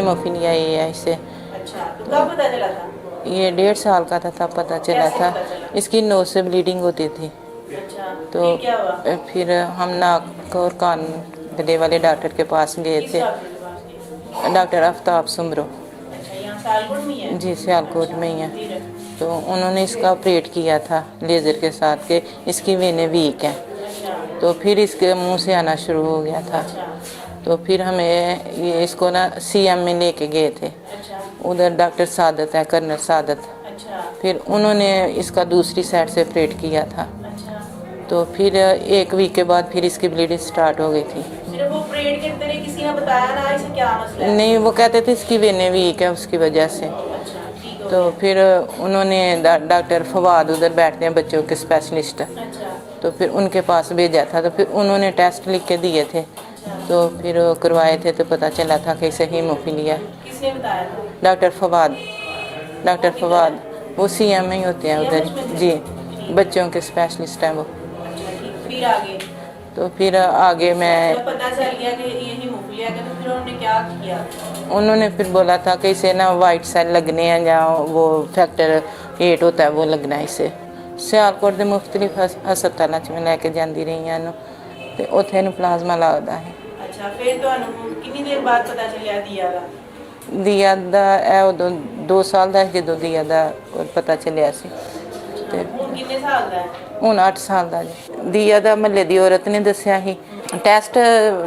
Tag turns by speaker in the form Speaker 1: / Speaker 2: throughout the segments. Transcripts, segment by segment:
Speaker 1: Haemophilia ए है इसे।
Speaker 2: अच्छा, तो कब पता चला था?
Speaker 1: ये 1.5 साल का था तब पता चला
Speaker 2: कैसे
Speaker 1: था।
Speaker 2: पता चला?
Speaker 1: इसकी नोज से ब्लीडिंग होती थी।
Speaker 2: अच्छा,
Speaker 1: तो
Speaker 2: फिर क्या हुआ?
Speaker 1: फिर हम नाक और कान गले वाले डॉक्टर के पास गए
Speaker 2: किस
Speaker 1: थे,
Speaker 2: डॉक्टर के पास गए?
Speaker 1: डॉक्टर आफ्ताब सुमरो।
Speaker 2: अच्छा, यहाँ सियालकोट में ही है?
Speaker 1: जी सियालकोट
Speaker 2: अच्छा,
Speaker 1: में ही है।
Speaker 2: फिर?
Speaker 1: तो उन्होंने इसका ऑपरेट किया था लेज़र के साथ के इसकी वेनें वीक हैं।
Speaker 2: अच्छा,
Speaker 1: तो फिर इसके मुंह से आना शुरू हो गया था।
Speaker 2: अच्छा,
Speaker 1: तो फिर हमें ये इसको ना सीएम में लेके गए थे।
Speaker 2: अच्छा,
Speaker 1: उधर डॉक्टर सादत है, कर्नल सादत।
Speaker 2: अच्छा,
Speaker 1: फिर उन्होंने इसका दूसरी साइड से ऑपरेट किया था।
Speaker 2: अच्छा।
Speaker 1: तो फिर 1 वीक के बाद फिर इसकी ब्लीडिंग स्टार्ट हो गई थी।
Speaker 2: सिर्फ वो ऑपरेट करते रहे, किसी ने बताया ना इसे क्या मसला है?
Speaker 1: नहीं, वो कहते थे इसकी वेनें वीक है उसकी वजह से।
Speaker 2: अच्छा, ठीक हो
Speaker 1: तो
Speaker 2: गया।
Speaker 1: फिर उन्होंने डॉक्टर फवाद उधर बैठते हैं बच्चों के स्पेशलिस्ट,
Speaker 2: अच्छा,
Speaker 1: तो फिर उनके पास भेजा था। तो फिर उन्होंने टेस्ट लिख के दिए थे। तो फिर वो करवाए थे तो पता चला था कि इसे हीमोफीलिया है।
Speaker 2: किसने बताया था?
Speaker 1: डॉक्टर फवाद, डॉक्टर फवाद वो सीएम में ही होते हैं उधर। जी, बच्चों के स्पेशलिस्ट हैं वो।
Speaker 2: अच्छा, ठीक। फिर आगे
Speaker 1: तो फिर आगे मैं
Speaker 2: जब पता चल गया कि ये हीमोफीलिया है तो फिर उन्होंने क्या किया?
Speaker 1: उन्होंने फिर बोला था कि इसे ना वाइट सेल लगने हैं या वो फैक्टर 8 होता है वो लगना है इसे। सियालकोट के मुख्तलिफ हस्पतालों में लैके जाती रही हैं इन्हूं ते उत्थे इन्हूं प्लाज्मा लगदा है।
Speaker 2: अच्छा, फिर ਤੁਹਾਨੂੰ कितनी देर बाद पता चलिया दिया ਦਾ?
Speaker 1: दिया दा ਇਹ ਉਦੋਂ 2 ਸਾਲ ਦਾ ਜਦੋਂ दिया ਦਾ पता चलिया सी। ਤੇ
Speaker 2: ਹੁਣ ਕਿੰਨੇ ਸਾਲ ਦਾ ਹੈ?
Speaker 1: ਹੁਣ 8 ਸਾਲ ਦਾ ਜੀ। दिया ਦਾ ਮਹੱਲੇ ਦੀ ਔਰਤ ਨੇ ਦੱਸਿਆ ਸੀ। ਟੈਸਟ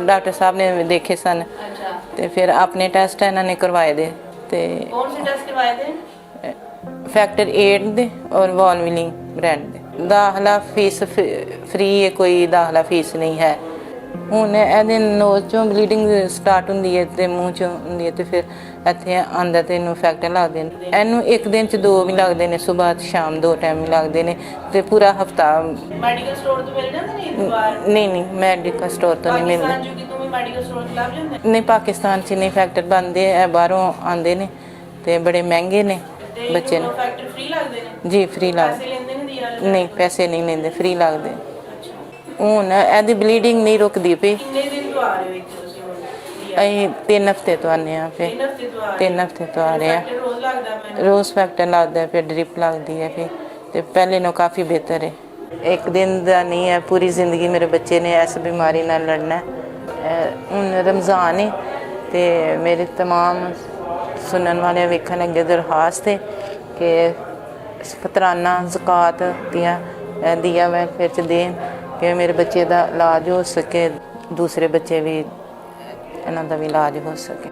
Speaker 1: ਡਾਕਟਰ ਸਾਹਿਬ ਨੇ ਦੇਖੇ ਸਨ
Speaker 2: अच्छा,
Speaker 1: ਤੇ ਫਿਰ ਆਪਣੇ ਟੈਸਟ ਇਹਨਾਂ ਨੇ ਕਰਵਾਏ ਦੇ ਤੇ
Speaker 2: कौन से टेस्ट करवाए थे?
Speaker 1: फैक्टर 8 ਦੇ और वॉल्विलिंग ब्रांड ਦੇ। ਦਾਖਲਾ ਫੀਸ ਫ੍ਰੀ ਹੈ, ਕੋਈ ਦਾਖਲਾ ਫੀਸ ਨਹੀਂ ਹੈ। ਹੁਣ ਇਹਦੇ ਨੋਜ਼ ਚੋਂ ਬਲੀਡਿੰਗ ਸਟਾਰਟ ਹੁੰਦੀ ਹੈ ਤੇ ਮੂੰਹ ਚੋਂ ਹੁੰਦੀ ਹੈ ਤੇ ਫਿਰ ਇੱਥੇ ਆਂਦਾ ਤੇ ਇਹਨੂੰ ਫੈਕਟਰ ਲੱਗਦੇ ਨੇ। ਇਹਨੂੰ ਇੱਕ ਦਿਨ ਚ 2 ਵੀ ਲੱਗਦੇ ਨੇ, ਸਵੇਰ ਤੇ ਸ਼ਾਮ 2 ਟਾਈਮ ਵੀ ਲੱਗਦੇ ਨੇ ਤੇ ਪੂਰਾ ਹਫਤਾ।
Speaker 2: ਮੈਡੀਕਲ ਸਟੋਰ ਤੋਂ ਮਿਲ ਜਾਂਦਾ ਨਹੀਂ ਦਵਾਰ?
Speaker 1: ਨਹੀਂ ਮੈਡੀਕਲ ਸਟੋਰ ਤੋਂ ਨਹੀਂ ਮਿਲਦਾ।
Speaker 2: ਪਾਕਿਸਤਾਨ ਜੋ ਕਿ ਤੁਸੀਂ ਮੈਡੀਕਲ ਸਟੋਰ ਤੋਂ ਲੱਭ ਜਾਂਦੇ?
Speaker 1: ਨਹੀਂ, ਪਾਕਿਸਤਾਨ ਚ ਨਹੀਂ ਫੈਕਟਰ ਬਣਦੇ, ਇਹ ਬਾਹਰੋਂ ਆਉਂਦੇ ਨੇ ਤੇ ਬੜੇ ਮਹਿੰਗੇ ਨੇ ਬੱਚੇ ਨੂੰ।
Speaker 2: ਫੈਕਟਰ ਫ੍ਰੀ ਲੱਗਦੇ ਨੇ?
Speaker 1: ਜੀ ਫ੍ਰੀ ਲੱਗਦੇ।
Speaker 2: ਪੈਸੇ ਲੈਂਦੇ ਨੇ ਦਿਆ ਵਾਲੇ?
Speaker 1: ਨਹੀਂ, ਪੈਸੇ ਨਹੀਂ ਲੈਂਦੇ, ਫ੍ਰੀ ਲੱਗਦੇ।
Speaker 2: ਅੱਛਾ,
Speaker 1: ਹੁਣ ਇਹਦੀ ਬਲੀਡਿੰਗ ਨਹੀਂ ਰੁਕਦੀ ਪਈ।
Speaker 2: ਕਿੰਨੇ ਦਿਨ ਤੋਂ ਆ ਰਹੇ ਹੋ ਇੱਥੇ ਤੁਸੀਂ ਹੁਣ?
Speaker 1: ਅਸੀਂ 3 ਹਫ਼ਤੇ ਤੋਂ ਆਉਂਦੇ ਹਾਂ। ਫਿਰ
Speaker 2: 3 ਹਫ਼ਤੇ ਤੋਂ ਆ ਰਹੇ
Speaker 1: 3 ਹਫ਼ਤੇ ਤੋਂ ਆ ਰਹੇ ਹਾਂ।
Speaker 2: ਫੈਕਟਰ ਰੋਜ਼ ਲੱਗਦਾ ਮੈਨੂੰ?
Speaker 1: ਰੋਜ਼ ਫੈਕਟਰ ਲੱਗਦਾ, ਫਿਰ ਡ੍ਰਿਪ ਲੱਗਦੀ ਹੈ ਫਿਰ ਤੇ ਪਹਿਲੇ ਨਾਲੋਂ ਕਾਫੀ ਬਿਹਤਰ ਹੈ। ਇੱਕ ਦਿਨ ਦਾ ਨਹੀਂ ਹੈ, ਪੂਰੀ ਜ਼ਿੰਦਗੀ ਮੇਰੇ ਬੱਚੇ ਨੇ ਇਸ ਬਿਮਾਰੀ ਨਾਲ ਲੜਨਾ ਹੈ। ਹੁਣ ਰਮਜ਼ਾਨ ਹੈ ਤੇ ਮੇਰੇ तमाम ਸੁਣਨ ਵਾਲੇ ਵੇਖਣ ਅੱਗੇ ਦਰਖਾਸਤ ਹੈ ਕਿ ਫਤਰਾਨਾ ਜ਼ਕਾਤ दिया वेलफेयर च देन कि मेरे बच्चे का इलाज हो सके, दूसरे बच्चे भी इन्हों का भी इलाज हो सके।